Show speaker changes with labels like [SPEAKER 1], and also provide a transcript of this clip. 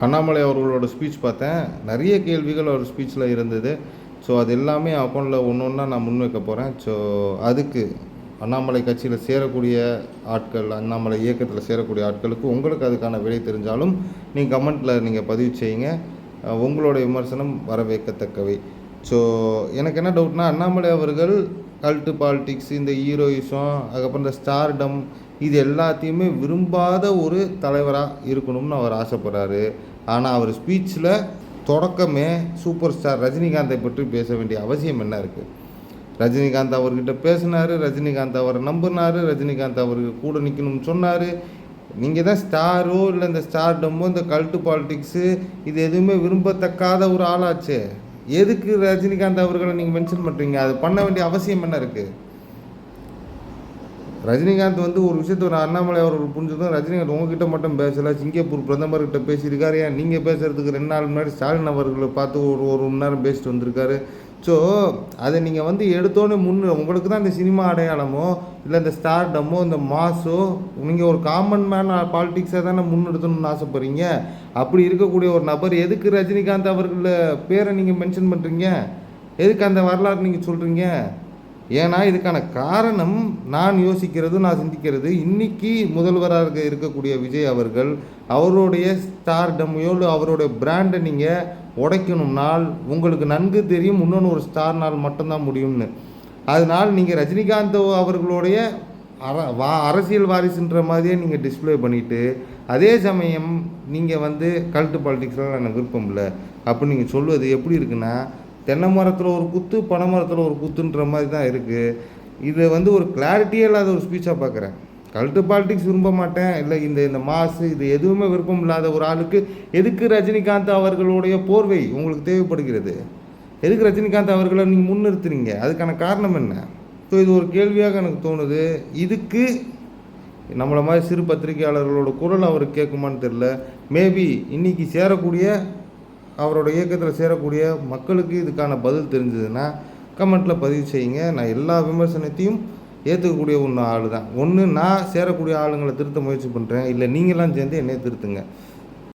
[SPEAKER 1] அண்ணாமலை அவர்களோட ஸ்பீச் பார்த்தேன். நிறைய கேள்விகள் அவர் ஸ்பீச்சில் இருந்தது. ஸோ அது எல்லாமே அக்கௌண்ட்டில் ஒன்று ஒன்றா நான் முன்வைக்க போகிறேன். ஸோ அதுக்கு அண்ணாமலை கட்சியில் சேரக்கூடிய ஆட்கள், அண்ணாமலை இயக்கத்தில் சேரக்கூடிய ஆட்களுக்கு உங்களுக்கு அதுக்கான விடை தெரிஞ்சாலும் நீங்கள் கமெண்ட்டில் நீங்கள் பதிவு செய்யுங்க. உங்களோட விமர்சனம் வரவேற்கத்தக்கவை. ஸோ எனக்கு என்ன டவுட்னா, அண்ணாமலை அவர்கள் கல்ட்டு பாலிடிக்ஸ், இந்த ஹீரோயிசம், அதுக்கப்புறம் இந்த ஸ்டார்டம், இது எல்லாத்தையுமே விரும்பாத ஒரு தலைவராக இருக்கணும்னு அவர் ஆசைப்படுறாரு. ஆனால் அவர் ஸ்பீச்சில் தொடக்கமே சூப்பர் ஸ்டார் ரஜினிகாந்தை பற்றி பேச வேண்டிய அவசியம் என்ன இருக்குது? ரஜினிகாந்த் அவர்கிட்ட பேசினார், ரஜினிகாந்த் அவரை நம்பினார், ரஜினிகாந்த் அவருக்கு கூட நிற்கணும்னு சொன்னார். நீங்கள் தான் ஸ்டாரோ இல்லை இந்த ஸ்டார்டமோ இந்த கல்ட்டு பாலிடிக்ஸு இது எதுவுமே விரும்பத்தக்காத ஒரு ஆளாச்சு. எதுக்கு ரஜினிகாந்த் அவர்களை நீங்கள் மென்ஷன் பண்ணுறீங்க? அது பண்ண வேண்டிய அவசியம் என்ன இருக்குது? ரஜினிகாந்த் ஒரு விஷயத்தை ஒரு அண்ணாமலை அவர்கள் புரிஞ்சதும், ரஜினிகாந்த் உங்ககிட்ட மட்டும் பேசலை, சிங்கப்பூர் பிரதமர்கிட்ட பேசியிருக்காரு. ஏன் நீங்கள் பேசுகிறதுக்கு 2 நாள் முன்னாடி ஸ்டாலின் அவர்களை பார்த்து ஒரு மணி நேரம் பேசிட்டு வந்திருக்காரு. ஸோ அதை நீங்கள் எடுத்தோன்னே உங்களுக்கு தான் இந்த சினிமா அடையாளமோ இல்லை இந்த ஸ்டார்டமோ இந்த மாஸோ, நீங்கள் ஒரு காமன் மேன் பாலிடிக்ஸாக தானே முன்னெடுத்தணும்னு ஆசைப்படுறீங்க. அப்படி இருக்கக்கூடிய ஒரு நபர் எதுக்கு ரஜினிகாந்த் அவர்கள பேரை நீங்கள் மென்ஷன் பண்ணுறீங்க? எதுக்கு அந்த வரலாறு நீங்கள் சொல்கிறீங்க? ஏன்னா இதுக்கான காரணம் நான் யோசிக்கிறது, நான் சிந்திக்கிறது, இன்றைக்கி முதல்வராக இருக்கக்கூடிய விஜய் அவர்கள் அவருடைய ஸ்டார்டமையோ இல்லை அவருடைய பிராண்டை நீங்கள் உடைக்கணும்னால் உங்களுக்கு நன்கு தெரியும் இன்னொன்று ஒரு ஸ்டார்னால் மட்டும்தான் முடியும்னு. அதனால் நீங்கள் ரஜினிகாந்த் அவர்களுடைய அரசியல் வாரிசுன்ற மாதிரியே நீங்கள் டிஸ்பிளே பண்ணிவிட்டு, அதே சமயம் நீங்கள் கல்ட்டு பாலிடிக்ஸ்லாம் எனக்கு விருப்பம் இல்லை அப்படின்னு நீங்கள் சொல்வது எப்படி இருக்குன்னா, தென்னை மரத்தில் ஒரு குத்து, பனை மரத்தில் ஒரு குத்துன்ற மாதிரி தான் இருக்குது. இது ஒரு கிளாரிட்டியே இல்லாத ஒரு ஸ்பீச்சாக பார்க்குறேன். கல்ட்டு பாலிடிக்ஸ் விரும்ப மாட்டேன், இல்லை இந்த மாசு இது எதுவுமே விருப்பம் இல்லாத ஒரு ஆளுக்கு எதுக்கு ரஜினிகாந்த் அவர்களுடைய போர்வை உங்களுக்கு தேவைப்படுகிறது? எதுக்கு ரஜினிகாந்த் அவர்களை நீங்கள் முன்னிறுத்துறீங்க? அதுக்கான காரணம் என்ன? ஸோ இது ஒரு கேள்வியாக எனக்கு தோணுது. இதுக்கு நம்மளை மாதிரி சிறு பத்திரிகையாளர்களோட குரல் அவர் கேட்குமான்னு தெரில. மேபி இன்றைக்கி சேரக்கூடிய அவரோட இயக்கத்தில் சேரக்கூடிய மக்களுக்கு இதுக்கான பதில் தெரிஞ்சதுன்னா கமெண்ட்டில் பதிவு செய்யுங்க. நான் எல்லா விமர்சனத்தையும் ஏற்றுக்கக்கூடிய ஒன்று ஆள் தான். ஒன்று நான் சேரக்கூடிய ஆளுங்களை திருத்த முயற்சி பண்ணுறேன், இல்லை நீங்களாம் சேர்ந்து என்னை திருத்துங்க.